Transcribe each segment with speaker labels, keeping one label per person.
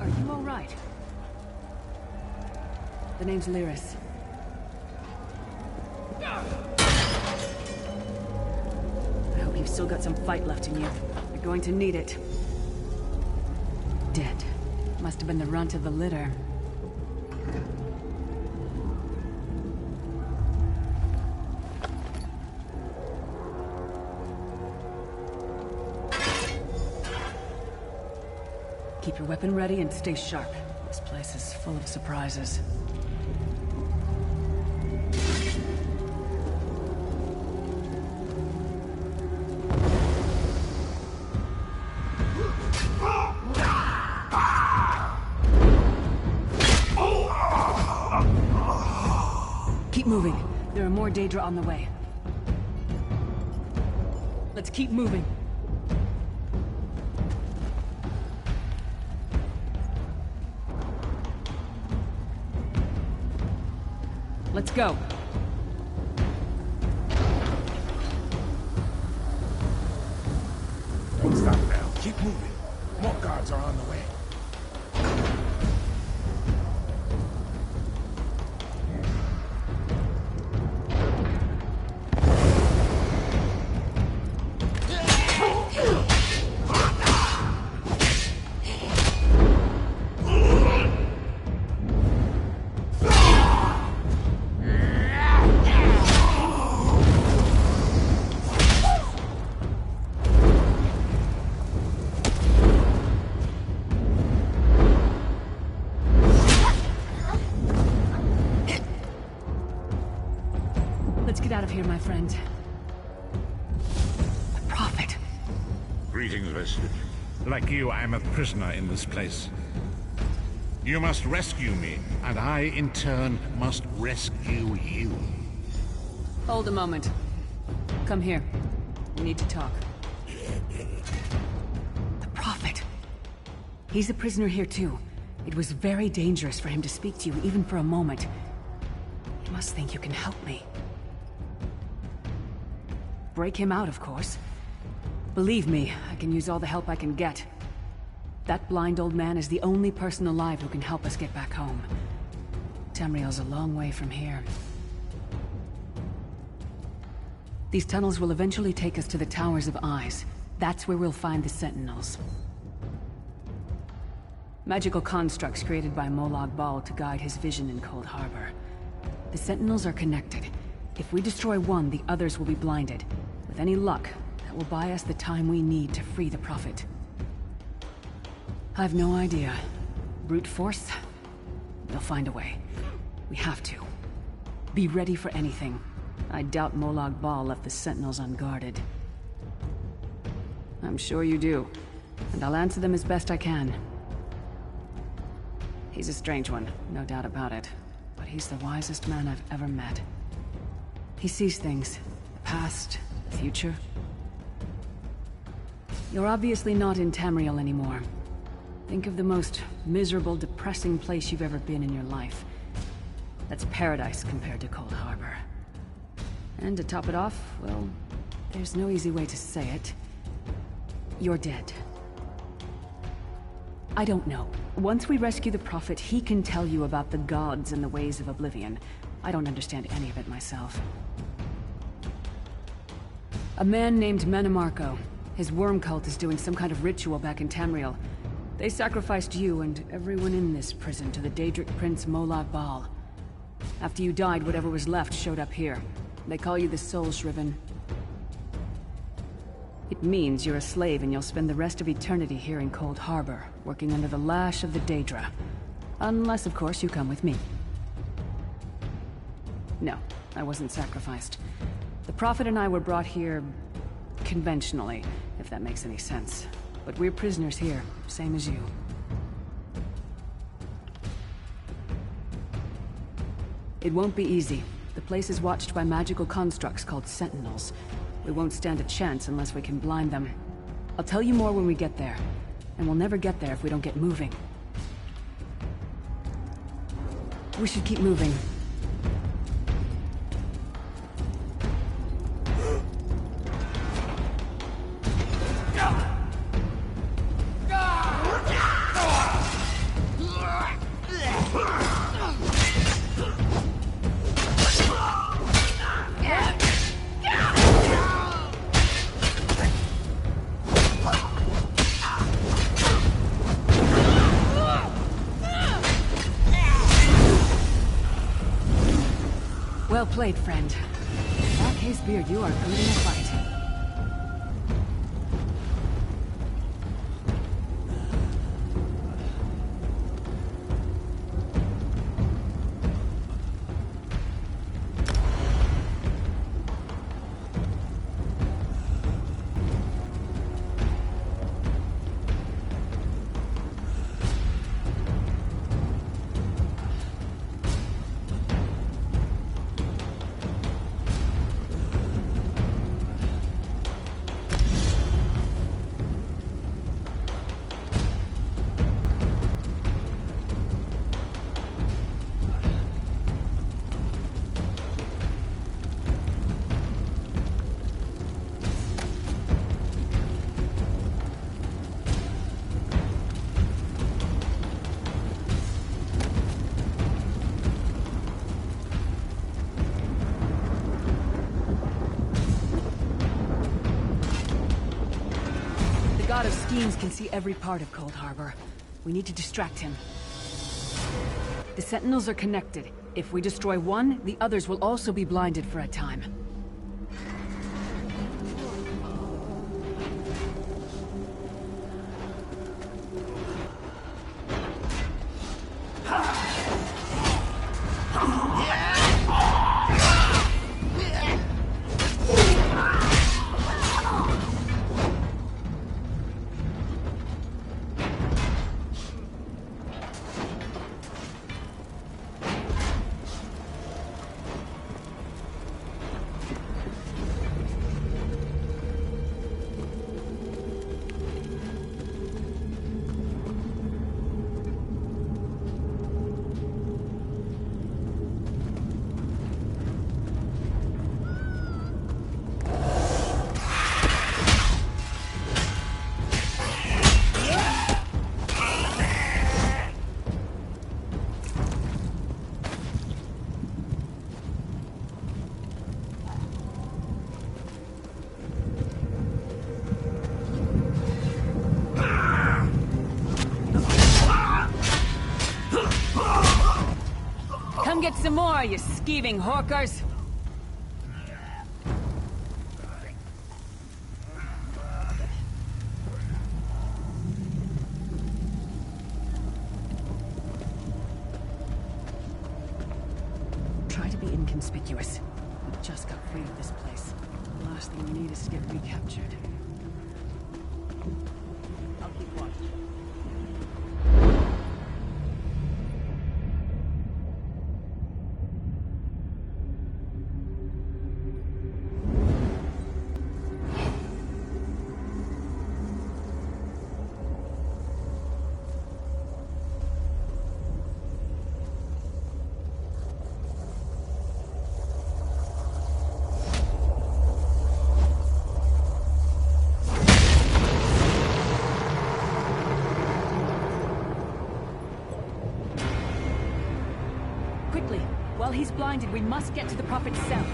Speaker 1: Are you all right? The name's Lyris. I hope you've still got some fight left in you. You're going to need it. Dead. Must have been the runt of the litter. Keep your weapon ready and stay sharp. This place is full of surprises. Keep moving. There are more Daedra on the way. Let's keep moving. Let's go.
Speaker 2: Don't stop now. Keep moving. More guards are on the way.
Speaker 1: Let's get out of here, my friend. The Prophet.
Speaker 3: Greetings, Vestige. Like you, I'm a prisoner in this place. You must rescue me, and I, in turn, must rescue you.
Speaker 1: Hold a moment. Come here. We need to talk. The Prophet. He's a prisoner here, too. It was very dangerous for him to speak to you, even for a moment. You must think you can help me. Break him out, of course. Believe me, I can use all the help I can get. That blind old man is the only person alive who can help us get back home. Tamriel's a long way from here. These tunnels will eventually take us to the Towers of Eyes. That's where we'll find the Sentinels. Magical constructs created by Molag Bal to guide his vision in Coldharbour. The Sentinels are connected. If we destroy one, the others will be blinded. With any luck, that will buy us the time we need to free the Prophet. I've no idea. Brute force? They'll find a way. We have to. Be ready for anything. I doubt Molag Bal left the Sentinels unguarded. I'm sure you do. And I'll answer them as best I can. He's a strange one, no doubt about it. But he's the wisest man I've ever met. He sees things. The past, the future. You're obviously not in Tamriel anymore. Think of the most miserable, depressing place you've ever been in your life. That's paradise compared to Coldharbour. And to top it off, well, there's no easy way to say it. You're dead. I don't know. Once we rescue the Prophet, he can tell you about the gods and the ways of oblivion. I don't understand any of it myself. A man named Manamarco. His worm cult is doing some kind of ritual back in Tamriel. They sacrificed you and everyone in this prison to the Daedric Prince Molag Bal. After you died, whatever was left showed up here. They call you the Soul Shriven. It means you're a slave and you'll spend the rest of eternity here in Coldharbour, working under the lash of the Daedra. Unless, of course, you come with me. No, I wasn't sacrificed. The Prophet and I were brought here conventionally, if that makes any sense. But we're prisoners here, same as you. It won't be easy. The place is watched by magical constructs called Sentinels. We won't stand a chance unless we can blind them. I'll tell you more when we get there. And we'll never get there if we don't get moving. We should keep moving. Well played, friend. In that case, Beard, you are good in a fight. The God of Schemes can see every part of Coldharbour. We need to distract him. The Sentinels are connected. If we destroy one, the others will also be blinded for a time. Get some more, you skeeving hawkers! Try to be inconspicuous. We just got free of this place. The last thing we need is to get recaptured. I'll keep watch. While he's blinded, we must get to the Prophet's cell.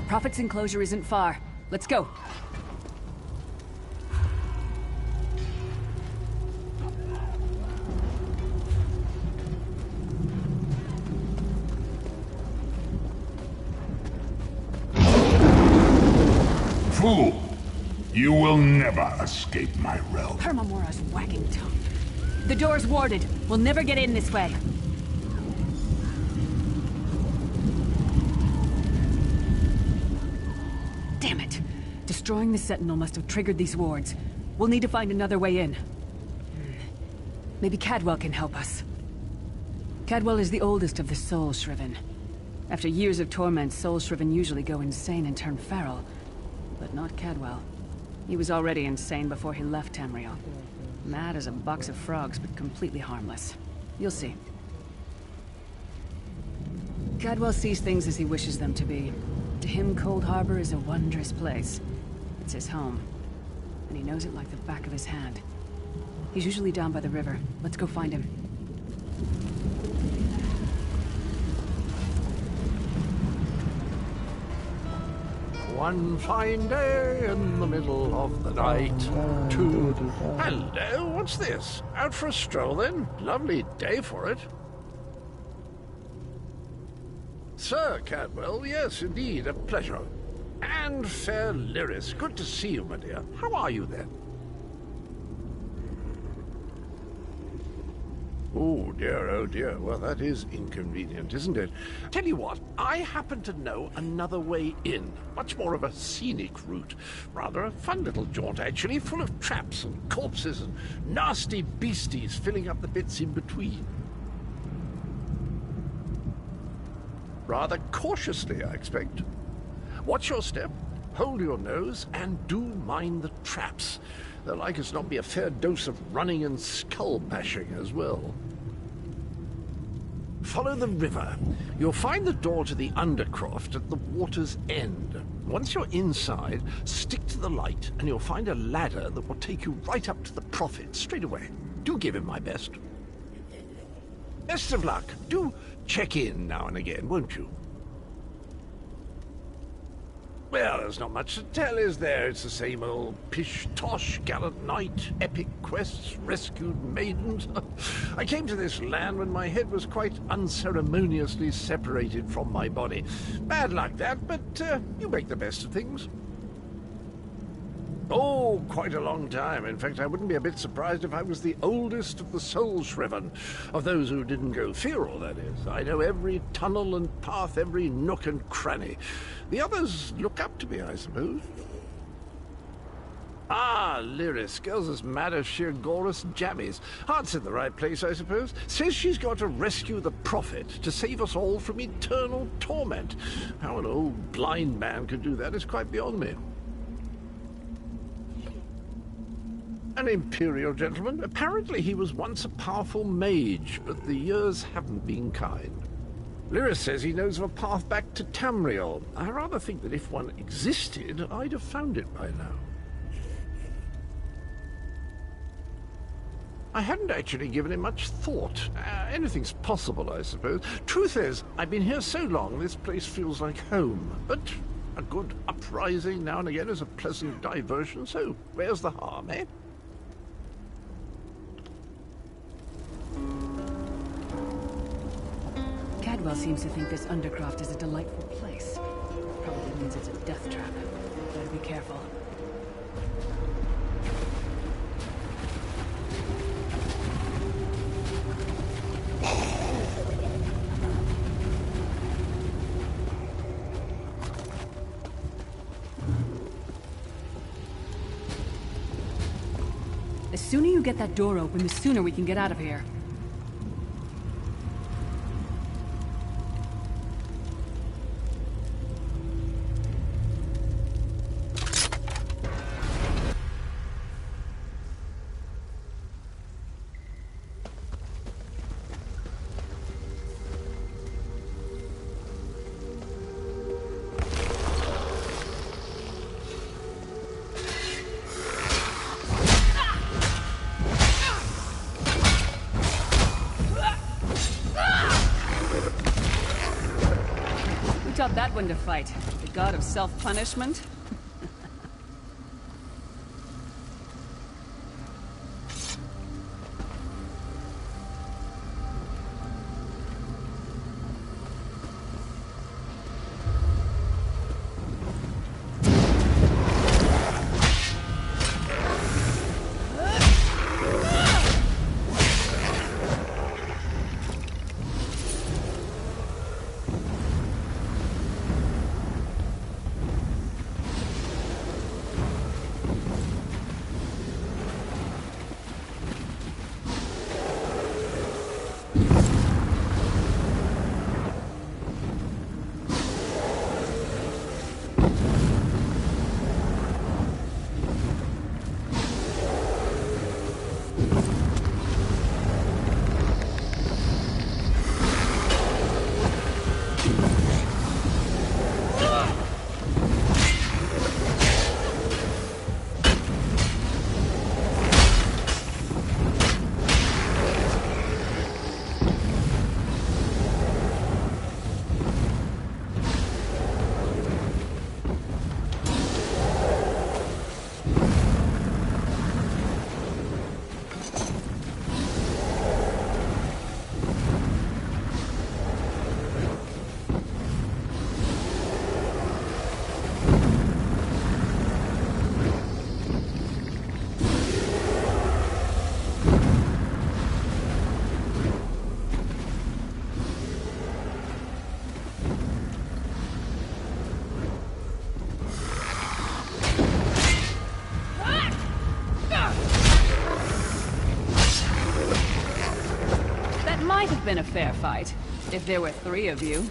Speaker 1: Prophet's enclosure isn't far. Let's go.
Speaker 4: Fool! You will never escape my realm.
Speaker 1: Hermamora's wagging tongue. The door's warded. We'll never get in this way. Damn it. Destroying the Sentinel must have triggered these wards. We'll need to find another way in. Maybe Cadwell can help us. Cadwell is the oldest of the Soul Shriven. After years of torment, Soul Shriven usually go insane and turn feral. But not Cadwell. He was already insane before he left Tamriel. Mad as a box of frogs, but completely harmless. You'll see. Cadwell sees things as he wishes them to be. To him, Coldharbour is a wondrous place. It's his home. And he knows it like the back of his hand. He's usually down by the river. Let's go find him.
Speaker 5: One fine day in the middle of the night, two... Hello, what's this? Out for a stroll, then? Lovely day for it. Sir Cadwell, yes, indeed, a pleasure. And fair Lyris, good to see you, my dear. How are you, then? Oh dear, well that is inconvenient, isn't it? Tell you what, I happen to know another way in. Much more of a scenic route. Rather a fun little jaunt, actually, full of traps and corpses and nasty beasties filling up the bits in between. Rather cautiously, I expect. Watch your step, hold your nose, and do mind the traps. There'll like as not be a fair dose of running and skull-bashing as well. Follow the river. You'll find the door to the Undercroft at the water's end. Once you're inside, stick to the light, and you'll find a ladder that will take you right up to the Prophet straight away. Do give him my best. Best of luck. Do check in now and again, won't you? Well, there's not much to tell, is there? It's the same old pish-tosh, gallant knight, epic quests, rescued maidens. I came to this land when my head was quite unceremoniously separated from my body. Bad luck, that, but you make the best of things. Oh, quite a long time. In fact, I wouldn't be a bit surprised if I was the oldest of the Soul Shriven. Of those who didn't go feral, that is. I know every tunnel and path, every nook and cranny. The others look up to me, I suppose. Ah, Lyris. Girl's as mad as sheer Gorus jammies. Heart's in the right place, I suppose. Says she's got to rescue the Prophet to save us all from eternal torment. How an old blind man could do that is quite beyond me. An imperial gentleman. Apparently he was once a powerful mage, but the years haven't been kind. Lyris says he knows of a path back to Tamriel. I rather think that if one existed, I'd have found it by now. I hadn't actually given it much thought. Anything's possible, I suppose. Truth is, I've been here so long, this place feels like home. But a good uprising now and again is a pleasant diversion, so where's the harm, eh?
Speaker 1: Cadwell seems to think this Undercroft is a delightful place. Probably means it's a death trap. Better be careful. The sooner you get that door open, the sooner we can get out of here. Taught that one to fight. The god of self-punishment? been a fair fight. If there were 3 of you.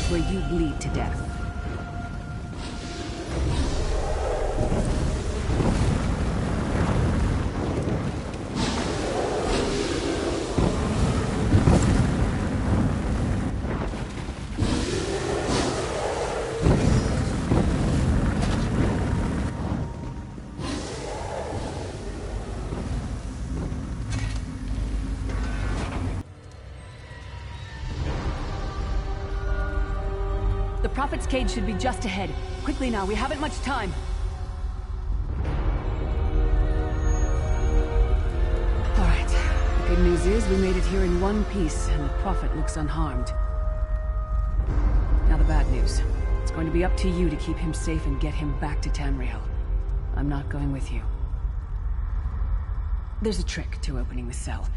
Speaker 1: Where you bleed to death. The Prophet's cage should be just ahead. Quickly now, we haven't much time. Alright. The good news is we made it here in one piece, and the Prophet looks unharmed. Now the bad news. It's going to be up to you to keep him safe and get him back to Tamriel. I'm not going with you. There's a trick to opening the cell.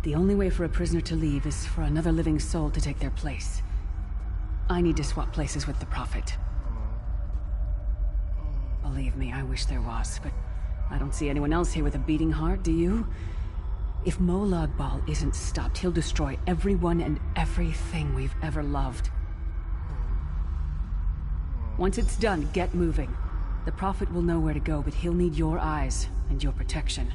Speaker 1: The only way for a prisoner to leave is for another living soul to take their place. I need to swap places with the Prophet. Believe me, I wish there was, but I don't see anyone else here with a beating heart, do you? If Molag Bal isn't stopped, he'll destroy everyone and everything we've ever loved. Once it's done, get moving. The Prophet will know where to go, but he'll need your eyes and your protection.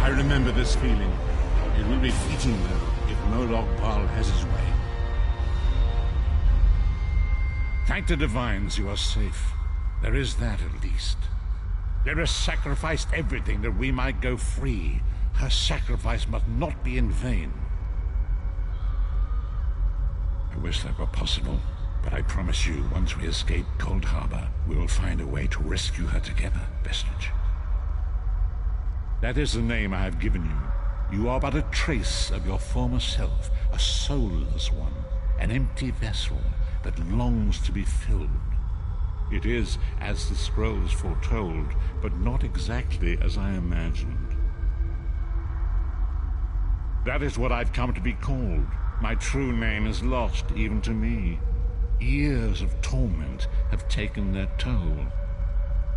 Speaker 3: I remember this feeling. It will be fleeting, though, if Molag Bal has his way. Thank the Divines you are safe. There is that, at least. Lyra sacrificed everything that we might go free. Her sacrifice must not be in vain. I wish that were possible, but I promise you, once we escape Coldharbour, we will find a way to rescue her together, Vestige. That is the name I have given you. You are but a trace of your former self, a soulless one, an empty vessel that longs to be filled. It is as the scrolls foretold, but not exactly as I imagined. That is what I've come to be called. My true name is lost even to me. Years of torment have taken their toll.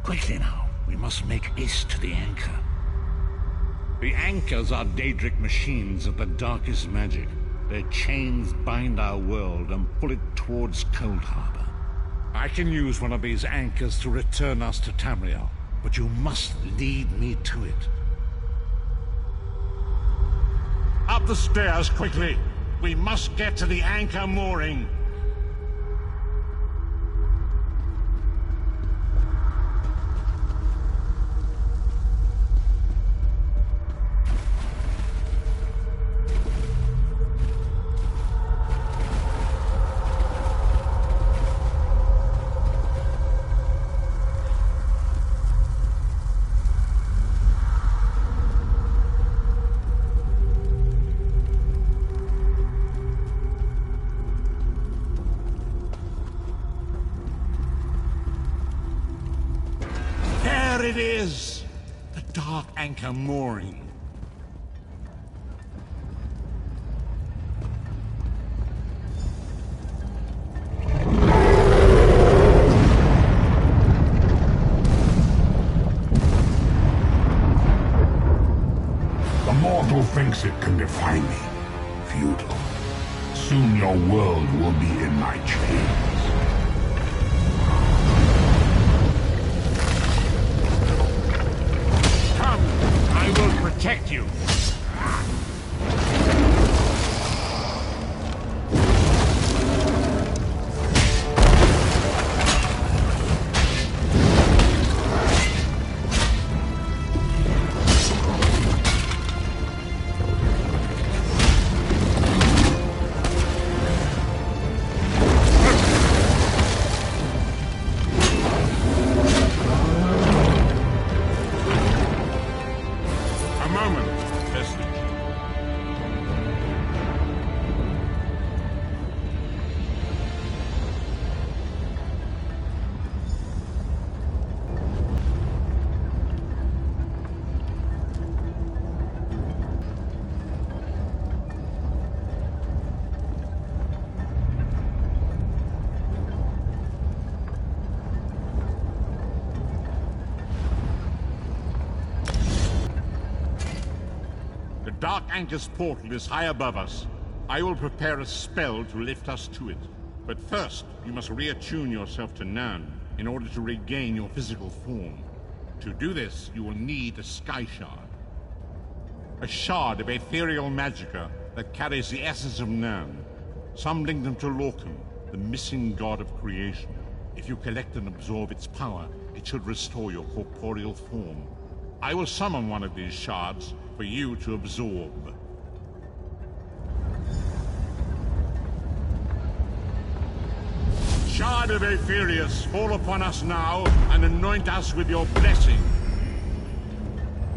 Speaker 3: Quickly now, we must make haste to the anchor. The anchors are Daedric machines of the darkest magic. Their chains bind our world and pull it towards Coldharbour. I can use one of these anchors to return us to Tamriel, but you must lead me to it.
Speaker 6: Up the stairs, quickly! We must get to the anchor mooring. There it is! The dark anchor mooring.
Speaker 4: The mortal thinks it can define me. Futile. Soon your world will be in my chains.
Speaker 6: I will protect you. The Dark Anchor's portal is high above us. I will prepare a spell to lift us to it. But first, you must reattune yourself to Nirn in order to regain your physical form. To do this, you will need a Sky Shard. A shard of ethereal magicka that carries the essence of Nirn. Some link them to Lorcan, the missing god of creation. If you collect and absorb its power, it should restore your corporeal form. I will summon one of these shards for you to absorb. Shard of Aetherius, fall upon us now and anoint us with your blessing.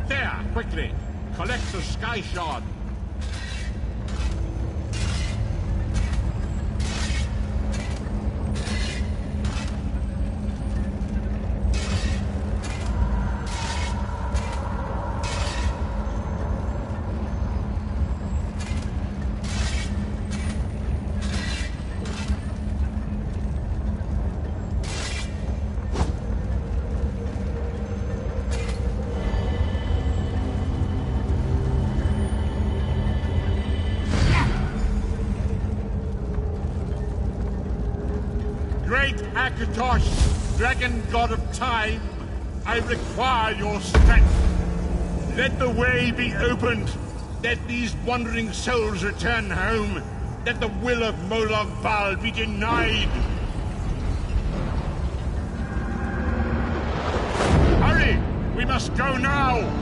Speaker 6: There, quickly, collect the Sky Shard. Great Akatosh, dragon god of time, I require your strength. Let the way be opened. Let these wandering souls return home. Let the will of Molag Bal be denied. Hurry! We must go now!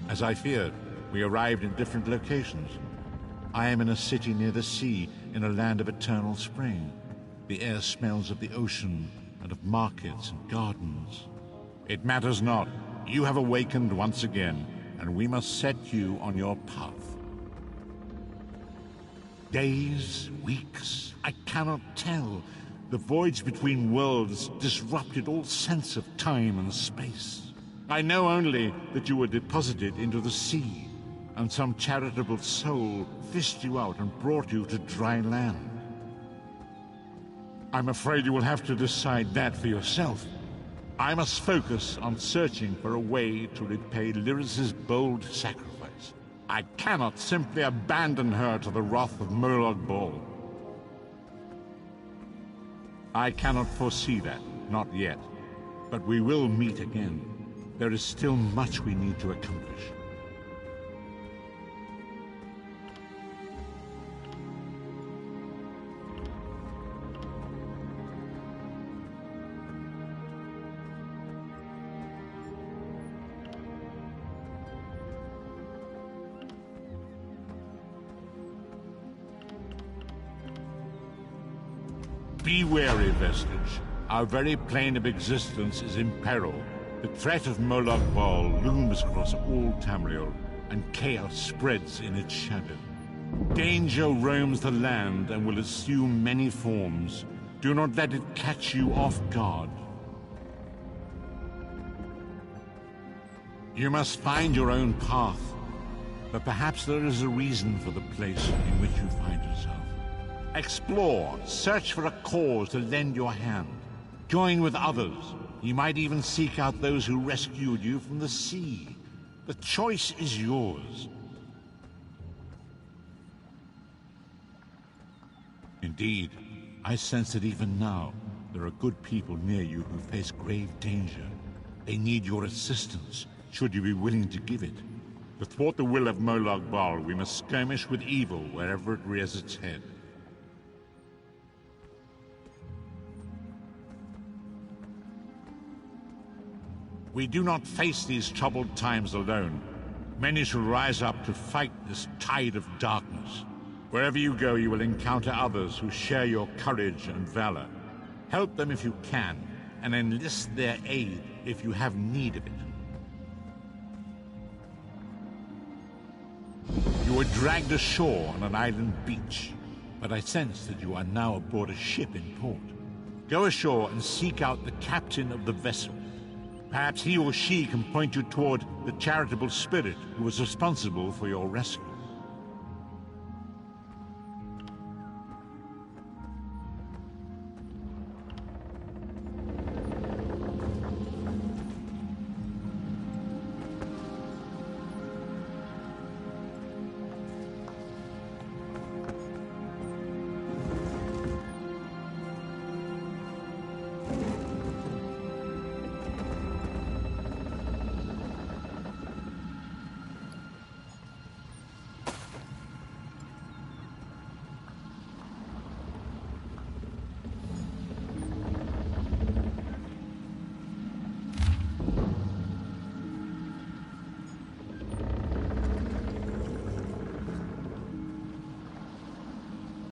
Speaker 6: As I feared, we arrived in different locations. I am in a city near the sea, in a land of eternal spring. The air smells of the ocean, and of markets and gardens. It matters not. You have awakened once again, and we must set you on your path. Days, weeks, I cannot tell. The voyage between worlds disrupted all sense of time and space. I know only that you were deposited into the sea, and some charitable soul fished you out and brought you to dry land. I'm afraid you will have to decide that for yourself. I must focus on searching for a way to repay Lyris's bold sacrifice. I cannot simply abandon her to the wrath of Molag Bal. I cannot foresee that, not yet. But we will meet again. There is still much we need to accomplish. Be wary, Vestige. Our very plane of existence is in peril. The threat of Molag Bal looms across all Tamriel, and chaos spreads in its shadow. Danger roams the land and will assume many forms. Do not let it catch you off guard. You must find your own path, but perhaps there is a reason for the place in which you find yourself. Explore, search for a cause to lend your hand. Join with others. You might even seek out those who rescued you from the sea. The choice is yours. Indeed, I sense that even now, there are good people near you who face grave danger. They need your assistance, should you be willing to give it. To thwart the will of Molag Bal, we must skirmish with evil wherever it rears its head. We do not face these troubled times alone. Many shall rise up to fight this tide of darkness. Wherever you go, you will encounter others who share your courage and valor. Help them if you can, and enlist their aid if you have need of it. You were dragged ashore on an island beach, but I sense that you are now aboard a ship in port. Go ashore and seek out the captain of the vessel. Perhaps he or she can point you toward the charitable spirit who was responsible for your rescue.